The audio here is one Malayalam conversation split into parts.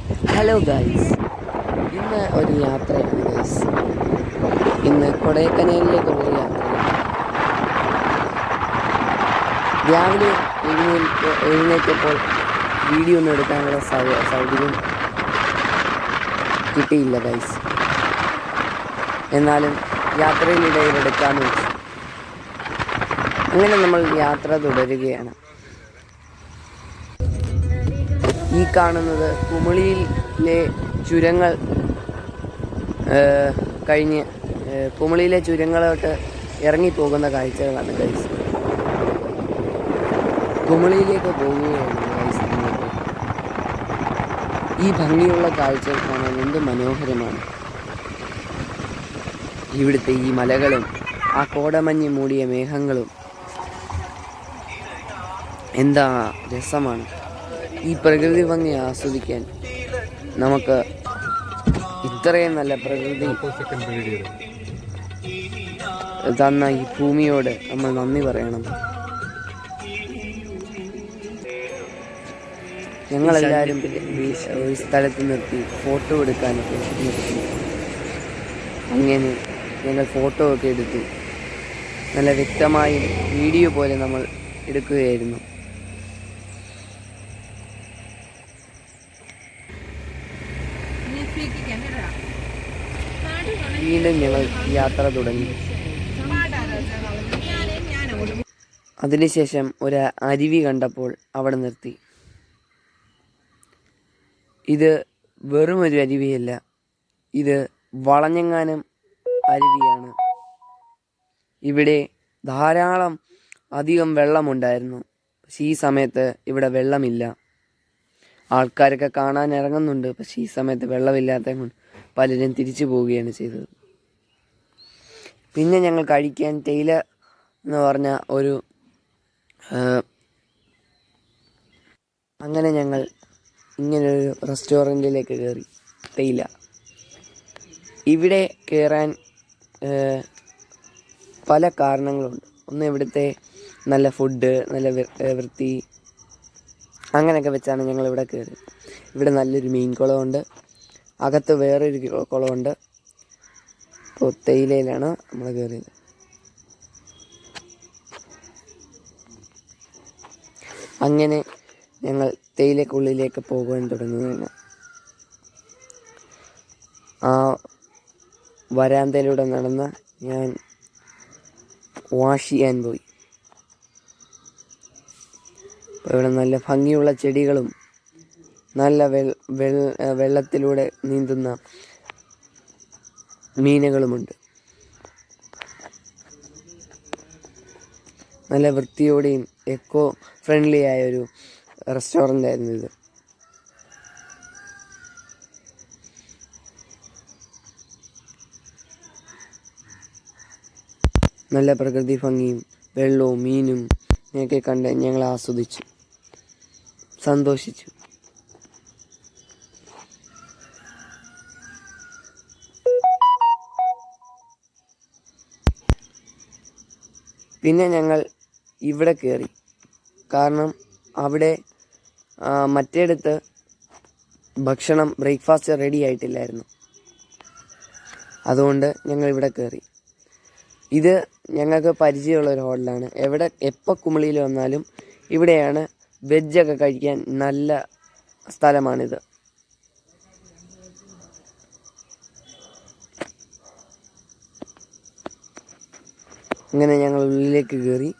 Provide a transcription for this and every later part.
ഹലോ ഗൈസ്, ഇന്ന് ഒരു യാത്രയാണ് ഗൈസ്. ഇന്ന് കൊടൈക്കനാലിലേക്കുള്ളൊരു യാത്രയാണ്. രാവിലെ എഴുന്നേറ്റപ്പോൾ വീഡിയോ ഒന്നും എടുക്കാനുള്ള സൗകര്യം കിട്ടിയില്ല ഗൈസ്. എന്നാലും യാത്രയിലിടയിൽ എടുക്കാമെന്ന് വെച്ചു. അങ്ങനെ നമ്മൾ യാത്ര തുടരുകയാണ്. ഈ കാണുന്നത് കുമളിയിലെ ചുരങ്ങൾ കഴിഞ്ഞ് കുമളിയിലെ ചുരങ്ങളോട്ട് ഇറങ്ങിപ്പോകുന്ന കാഴ്ചകളാണ് ഗൈസ്. കുമളിയിലേക്ക് പോവുകയാണ് ഗൈസ്. ഈ ഭംഗിയുള്ള കാഴ്ചകൾ കാണാൻ എന്ത് മനോഹരമാണ്. ഇവിടുത്തെ ഈ മലകളും ആ കോടമഞ്ഞ് മൂടിയ മേഘങ്ങളും എന്താ രസമാണ്. ഈ പ്രകൃതി ഭംഗി ആസ്വദിക്കാൻ നമുക്ക് ഇത്രയും നല്ല പ്രകൃതി തന്ന ഈ ഭൂമിയോട് നമ്മൾ നന്ദി പറയണം. ഞങ്ങളെല്ലാവരും ഒരു സ്ഥലത്ത് നിർത്തി ഫോട്ടോ എടുക്കാനൊക്കെ നിർത്തി. അങ്ങനെ ഞങ്ങൾ ഫോട്ടോ ഒക്കെ എടുത്തു. നല്ല വ്യക്തമായി വീഡിയോ പോലെ നമ്മൾ എടുക്കുകയായിരുന്നു. വീണ്ടും ഞങ്ങൾ യാത്ര തുടങ്ങി. അതിനുശേഷം ഒരു അരുവി കണ്ടപ്പോൾ അവിടെ നിർത്തി. ഇത് വെറും ഒരു അരുവിയല്ല, ഇത് വളഞ്ഞെങ്ങാനം അരുവിയാണ്. ഇവിടെ ധാരാളം അധികം വെള്ളമുണ്ടായിരുന്നു. പക്ഷെ ഈ സമയത്ത് ഇവിടെ വെള്ളമില്ല. ആൾക്കാരൊക്കെ കാണാൻ ഇറങ്ങുന്നുണ്ട്, പക്ഷെ ഈ സമയത്ത് വെള്ളമില്ലാത്ത കൊണ്ട് പലരും തിരിച്ചു പോവുകയാണ് ചെയ്തത്. പിന്നെ ഞങ്ങൾ കഴിക്കാൻ തേയില എന്ന് പറഞ്ഞ ഒരു അങ്ങനെ ഞങ്ങൾ ഇങ്ങനൊരു റെസ്റ്റോറൻറ്റിലേക്ക് കയറി. തേയില ഇവിടെ കയറാൻ പല കാരണങ്ങളുണ്ട്. ഒന്ന്, ഇവിടുത്തെ നല്ല ഫുഡ്, നല്ല വൃത്തി, അങ്ങനെയൊക്കെ വെച്ചാണ് ഞങ്ങൾ ഇവിടെ കയറിയത്. ഇവിടെ നല്ലൊരു മീൻ കുളമുണ്ട്, അകത്ത് വേറൊരു കുളമുണ്ട്. ഇപ്പോൾ തേയിലയിലാണ് നമ്മൾ കയറിയത്. അങ്ങനെ ഞങ്ങൾ തേയിലക്കുള്ളിലേക്ക് പോകാൻ തുടങ്ങുകയാണ്. ആ വരാന്തയിലൂടെ നടന്ന് ഞാൻ വാഷ് ചെയ്യാൻ പോയി. അപ്പോൾ ഇവിടെ നല്ല ഭംഗിയുള്ള ചെടികളും നല്ല വെള്ളത്തിലൂടെ നീന്തുന്ന മീനുകളുമുണ്ട്. നല്ല വൃത്തിയോടെയും എക്കോ ഫ്രണ്ട്ലി ആയൊരു റെസ്റ്റോറൻ്റ് ആയിരുന്നു ഇത്. നല്ല പ്രകൃതി ഭംഗിയും വെള്ളവും മീനും ഒക്കെ കണ്ട് ഞങ്ങൾ ആസ്വദിച്ചു, സന്തോഷിച്ചു. പിന്നെ ഞങ്ങൾ ഇവിടെ കയറി. കാരണം അവിടെ മറ്റേടത്ത് ഭക്ഷണം ബ്രേക്ക്ഫാസ്റ്റ് റെഡി ആയിട്ടില്ലായിരുന്നു. അതുകൊണ്ട് ഞങ്ങൾ ഇവിടെ കയറി. ഇത് ഞങ്ങൾക്ക് പരിചയമുള്ളൊരു ഹോട്ടലാണ്. എപ്പോൾ കുമളിയിൽ വന്നാലും ഇവിടെയാണ് വെജൊക്കെ കഴിക്കാൻ നല്ല സ്ഥലമാണിത്. അങ്ങനെ ഞങ്ങൾ ഉള്ളിലേക്ക് കയറി.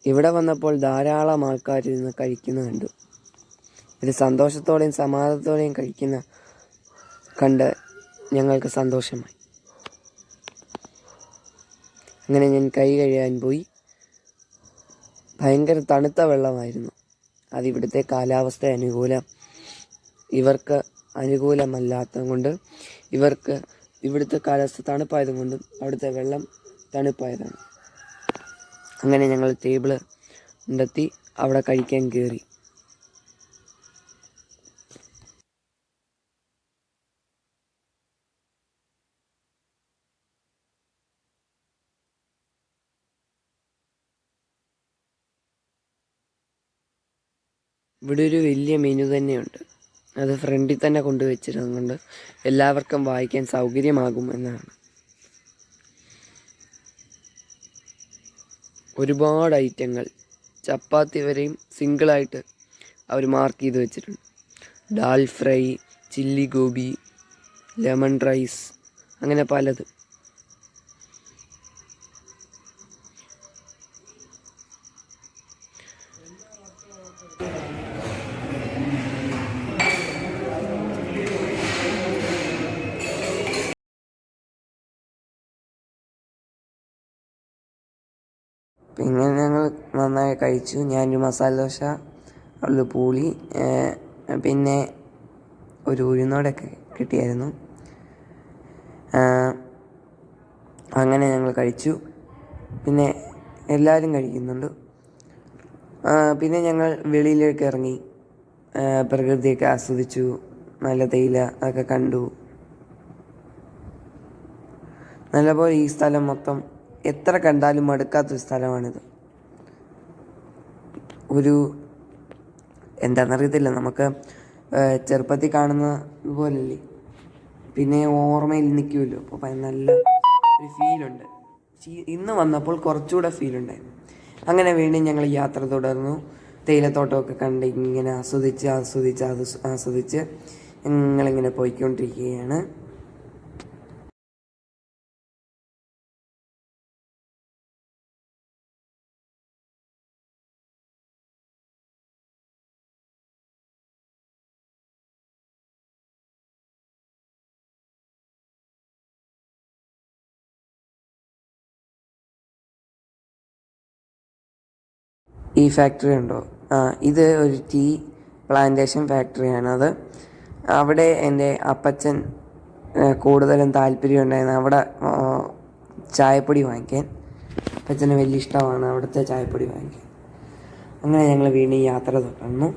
ഇവിടെ വന്നപ്പോൾ ധാരാളം ആൾക്കാർ ഇരുന്ന് കഴിക്കുന്ന കണ്ടു. ഇത് സന്തോഷത്തോടെയും സമാധാനത്തോടെയും കഴിക്കുന്ന കണ്ട് ഞങ്ങൾക്ക് സന്തോഷമായി. അങ്ങനെ ഞാൻ കൈ കഴുകാൻ പോയി. ഭയങ്കര തണുത്ത വെള്ളമായിരുന്നു. അതിവിടുത്തെ കാലാവസ്ഥ ഇവർക്ക് അനുകൂലമല്ലാത്തത് കൊണ്ട്, ഇവിടുത്തെ കാലാവസ്ഥ തണുപ്പായതുകൊണ്ടും അവിടുത്തെ വെള്ളം തണുപ്പായതാണ്. അങ്ങനെ ഞങ്ങൾ ടേബിള് കണ്ടെത്തി അവിടെ കഴിക്കാൻ കയറി. ഇവിടെ ഒരു വലിയ മെനു തന്നെയുണ്ട്. അത് ഫ്രണ്ടിൽ തന്നെ കൊണ്ടുവച്ചിരുന്നുണ്ട്. എല്ലാവർക്കും വായിക്കാൻ സൗകര്യമാകും എന്നാണ്. ഒരുപാട് ഐറ്റങ്ങൾ, ചപ്പാത്തി വരെയും സിംഗിളായിട്ട് അവർ മാർക്ക് ചെയ്ത് വെച്ചിട്ടുണ്ട്. Dal fry, chilli gobi, lemon rice, അങ്ങനെ പലതും. പിന്നെ ഞങ്ങൾ നന്നായി കഴിച്ചു. ഞാനൊരു മസാല ദോശ, ഒരു പൂളി, പിന്നെ ഒരു ഉഴുന്നോടൊക്കെ കിട്ടിയായിരുന്നു. അങ്ങനെ ഞങ്ങൾ കഴിച്ചു. പിന്നെ എല്ലാവരും കഴിക്കുന്നുണ്ട്. പിന്നെ ഞങ്ങൾ വെളിയിലേക്ക് ഇറങ്ങി പ്രകൃതിയൊക്കെ ആസ്വദിച്ചു. നല്ല തേയില അതൊക്കെ കണ്ടു. നല്ലപോലെ ഈ സ്ഥലം മൊത്തം എത്ര കണ്ടാലും മടുക്കാത്തൊരു സ്ഥലമാണിത്. എന്താണെന്നറിയത്തില്ല, നമുക്ക് ചെറുപ്പത്തിൽ കാണുന്ന പോലല്ലേ, പിന്നെ ഓർമ്മയിൽ നിൽക്കുമല്ലോ. അപ്പോൾ നല്ല ഒരു ഫീലുണ്ട്. ഇന്ന് വന്നപ്പോൾ കുറച്ചുകൂടെ ഫീലുണ്ടായിരുന്നു. അങ്ങനെ വീണ്ടും ഞങ്ങൾ യാത്ര തുടർന്നു. തേയിലത്തോട്ടമൊക്കെ കണ്ട് ഇങ്ങനെ ആസ്വദിച്ച് ഞങ്ങളിങ്ങനെ പോയിക്കൊണ്ടിരിക്കുകയാണ്. ഈ ഫാക്ടറി ഉണ്ടോ? ഇത് ഒരു ടീ പ്ലാന്റേഷൻ ഫാക്ടറിയാണത്. അവിടെ എൻ്റെ അപ്പച്ചൻ കൂടുതലും താല്പര്യം ഉണ്ടായിരുന്നു അവിടെ ചായപ്പൊടി വാങ്ങിക്കാൻ. അപ്പച്ചന് വലിയ ഇഷ്ടമാണ് അവിടുത്തെ ചായപ്പൊടി വാങ്ങിക്കാൻ. അങ്ങനെ ഞങ്ങൾ വീണ്ടും യാത്ര തുടർന്നു.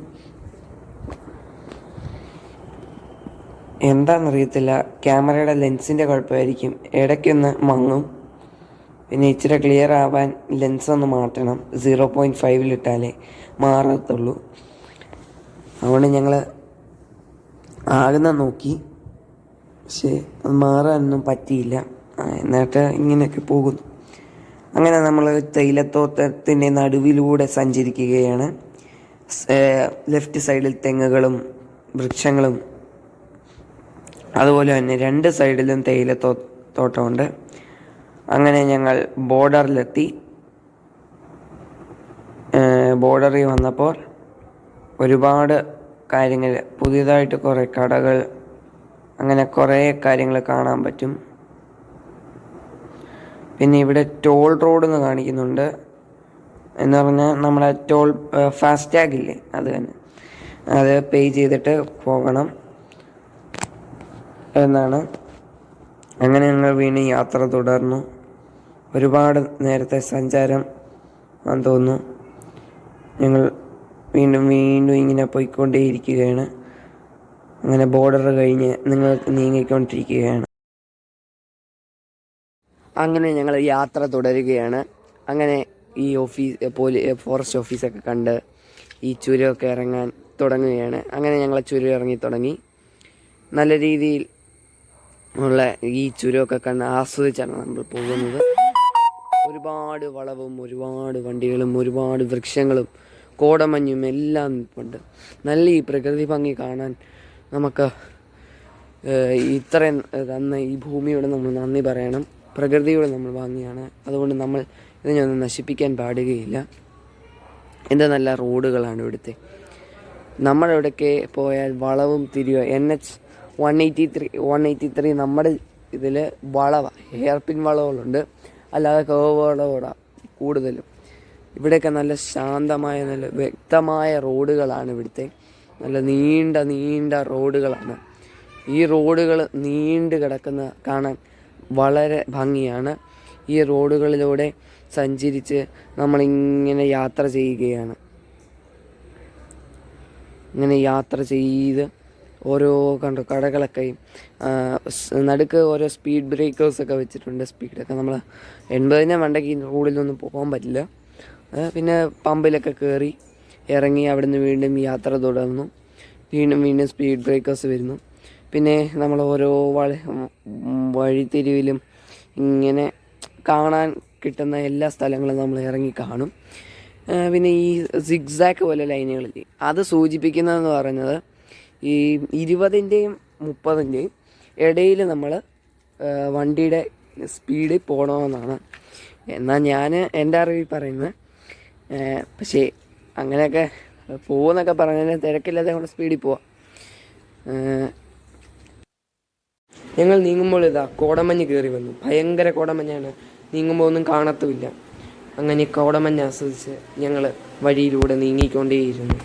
എന്താണെന്നറിയത്തില്ല, ക്യാമറയുടെ ലെൻസിൻ്റെ കുഴപ്പമായിരിക്കും, ഇടയ്ക്കൊന്ന് മങ്ങും. പിന്നെ ഇച്ചിരി ക്ലിയർ ആവാൻ ലെൻസ് ഒന്ന് മാറ്റണം. 0.5 മാറത്തുള്ളൂ. അതുകൊണ്ട് ഞങ്ങൾ ആകുന്ന നോക്കി, പക്ഷേ അത് മാറാനൊന്നും പറ്റിയില്ല. എന്നിട്ട് ഇങ്ങനെയൊക്കെ പോകുന്നു. അങ്ങനെ നമ്മൾ തേയിലത്തോട്ടത്തിൻ്റെ നടുവിലൂടെ സഞ്ചരിക്കുകയാണ്. ലെഫ്റ്റ് സൈഡിൽ തെങ്ങുകളും വൃക്ഷങ്ങളും, അതുപോലെ തന്നെ 2 സൈഡിലും തേയിലത്തോട്ടമുണ്ട്. അങ്ങനെ ഞങ്ങൾ ബോർഡറിലെത്തി. ബോർഡറിൽ വന്നപ്പോൾ ഒരുപാട് കാര്യങ്ങൾ, പുതിയതായിട്ട് കുറേ കടകൾ, അങ്ങനെ കുറേ കാര്യങ്ങൾ കാണാൻ പറ്റും. പിന്നെ ഇവിടെ ടോൾ റോഡ് എന്ന് കാണിക്കുന്നുണ്ട്. എന്ന് പറഞ്ഞാൽ നമ്മുടെ ടോൾ ഫാസ്റ്റാഗ് ഇല്ലേ, അത് തന്നെ. അത് പേ ചെയ്തിട്ട് പോകണം എന്നാണ്. അങ്ങനെ ഞങ്ങൾ വീണ്ടും യാത്ര തുടർന്നു. ഒരുപാട് നേരത്തെ സഞ്ചാരം ആണെന്ന് തോന്നുന്നു. ഞങ്ങൾ വീണ്ടും ഇങ്ങനെ പോയിക്കൊണ്ടേയിരിക്കുകയാണ്. അങ്ങനെ ബോർഡർ കഴിഞ്ഞ് നിങ്ങൾ നീങ്ങിക്കൊണ്ടിരിക്കുകയാണ്. അങ്ങനെ ഞങ്ങൾ യാത്ര തുടരുകയാണ്. അങ്ങനെ ഈ ഫോറസ്റ്റ് ഓഫീസൊക്കെ കണ്ട് ഈ ചുരമൊക്കെ ഇറങ്ങാൻ തുടങ്ങുകയാണ്. അങ്ങനെ ഞങ്ങൾ ചുരം ഇറങ്ങി തുടങ്ങി. നല്ല രീതിയിൽ ഉള്ള ഈ ചുരമൊക്കെ കണ്ട് ആസ്വദിച്ചാണ് നമ്മൾ പോകുന്നത്. ഒരുപാട് വളവും ഒരുപാട് വണ്ടികളും ഒരുപാട് വൃക്ഷങ്ങളും കോടമഞ്ഞും എല്ലാം ഉണ്ട്. നല്ല ഈ പ്രകൃതി ഭംഗി കാണാൻ നമുക്ക് ഇത്രയും തന്ന ഈ ഭൂമിയോട് നമ്മൾ നന്ദി പറയണം. പ്രകൃതിയോട് നമ്മൾ വാങ്ങിയാണ്. അതുകൊണ്ട് നമ്മൾ ഇതിനൊന്നും നശിപ്പിക്കാൻ പാടുകയില്ല. എന്ത് നല്ല റോഡുകളാണ് ഇവിടുത്തെ. നമ്മളെവിടെയൊക്കെ പോയാൽ വളവും തിരിയുക. NH 183 നമ്മുടെ ഇതിൽ വളവാണ്, ഹെയർ പിൻ വളവുകളുണ്ട്, അല്ലാതെ കേവ് വളവുകളാണ് കൂടുതലും. ഇവിടെയൊക്കെ നല്ല ശാന്തമായ നല്ല വ്യക്തമായ റോഡുകളാണ് ഇവിടുത്തെ. നല്ല നീണ്ട റോഡുകളാണ്. ഈ റോഡുകൾ നീണ്ടു കിടക്കുന്ന കാണാൻ വളരെ ഭംഗിയാണ്. ഈ റോഡുകളിലൂടെ സഞ്ചരിച്ച് നമ്മളിങ്ങനെ യാത്ര ചെയ്യുകയാണ്. ഇങ്ങനെ യാത്ര ചെയ്ത് ഓരോ കടകളൊക്കെ നടുക്ക് ഓരോ സ്പീഡ് ബ്രേക്കേഴ്സൊക്കെ വെച്ചിട്ടുണ്ട്. സ്പീഡൊക്കെ നമ്മൾ 80 വണ്ടയ്ക്ക് റോഡിലൊന്നും പോകാൻ പറ്റില്ല. പിന്നെ പമ്പിലൊക്കെ കയറി ഇറങ്ങി അവിടുന്ന് വീണ്ടും യാത്ര തുടർന്നു. വീണ്ടും സ്പീഡ് ബ്രേക്കേഴ്സ് വരുന്നു. പിന്നെ നമ്മൾ ഓരോ വഴിത്തിരിവിലും ഇങ്ങനെ കാണാൻ കിട്ടുന്ന എല്ലാ സ്ഥലങ്ങളും നമ്മൾ ഇറങ്ങി കാണും. പിന്നെ ഈ സിഗ്സാക്ക് പോലെ ലൈനുകളിൽ അത് സൂചിപ്പിക്കുന്നതെന്ന് പറയുന്നത് ഈ 20ൻ്റെയും 30ൻ്റെയും ഇടയിൽ നമ്മൾ വണ്ടിയുടെ സ്പീഡിൽ പോകണമെന്നാണ്. എന്നാൽ ഞാൻ എൻ്റെ അറിവിൽ പറയുന്നത്. പക്ഷേ അങ്ങനെയൊക്കെ പോകുമെന്നൊക്കെ പറഞ്ഞാൽ തിരക്കില്ലാതെ കൊണ്ട് സ്പീഡിൽ പോവാം. ഞങ്ങൾ നീങ്ങുമ്പോൾ കോടമഞ്ഞ് കയറി വന്നു. ഭയങ്കര കോടമഞ്ഞാണ്. നീങ്ങുമ്പോൾ ഒന്നും കാണത്തുമില്ല. അങ്ങനെ കോടമഞ്ഞ് ആസ്വദിച്ച് ഞങ്ങൾ വഴിയിലൂടെ നീങ്ങിക്കൊണ്ടേയിരുന്നു.